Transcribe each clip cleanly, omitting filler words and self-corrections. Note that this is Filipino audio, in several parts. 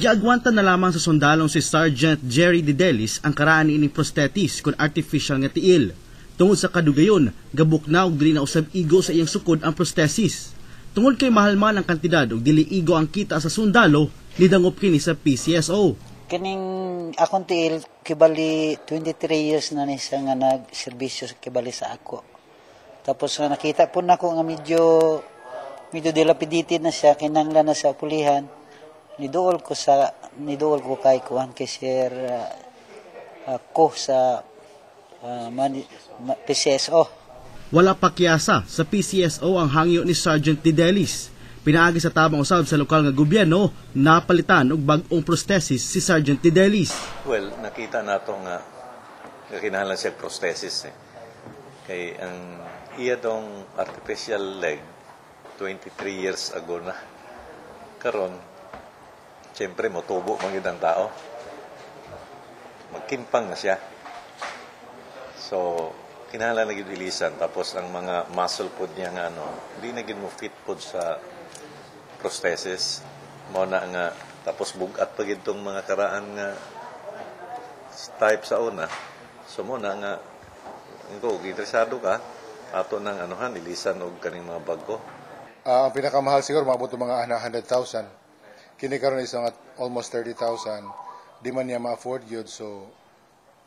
Giagwantan na lamang sa sundalong si Sergeant Jerry Didelis ang karaan ni prosthetis kon artificial nga tiil. Tungod sa kadugayon, gabuk na og dili na usab igo sa iyang sukod ang prosthesis. Tungod kay mahal man ang kantidad og dili igo ang kita sa sundalo, nidangop kini sa PCSO. Kining akong tiil kibali 23 years na ni siya nga nagserbisyo kibali sa ako. Tapos nakita po na ko nga medyo dilapidated na siya, kinanglan na sa pulihan. Niduol ko kay kuhan kay Sir ko sa PCSO. Wala pakyasa sa PCSO ang hangyo ni Sergeant Didelis. Pinaagi sa tabang usab sa lokal nga gobyerno, napalitan og bag-ong prosthesis si Sergeant Didelis. Well, nakita nato nga kinahanglan siya prosthesis. Kay ang iya dong artificial leg 23 years ago na. Karon, siyempre motubo mangidang tao. Magkimpang na siya. So, kinahanglan na gidilisan. Tapos ang mga muscle pod niya nga hindi na gid mo fit pod sa prosthesis. Mao na nga tapos bugat pa gid tong mga karaan nga type sa una. So mo na nga kung interesado ka ato nang nilisan og kaning mga bago. Ang pinakamahal siguro maabot mga 100,000. Kini karon is almost 30,000. Di man niya ma-afford yun. So,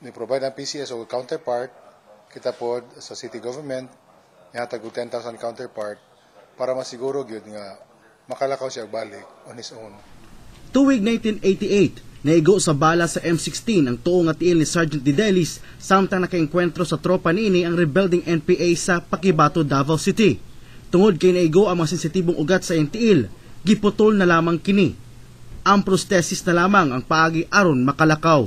ni-provide ang PCSO counterpart, kita po sa city government, nihatag 10,000 counterpart para masiguro yun nga makalakaw siya balik on his own. Tuwig 1988, naigo sa bala sa M16 ang tuong nga tiil ni Sergeant Didelis samtang nakaengkwentro sa tropa niini ang rebelding NPA sa Paquibato, Davao City. Tungod kay naigo ang mga sensitibong ugat sa iyang tiil, giputol na lamang kini. Ang prosthesis na lamang ang paagi aron makalakaw.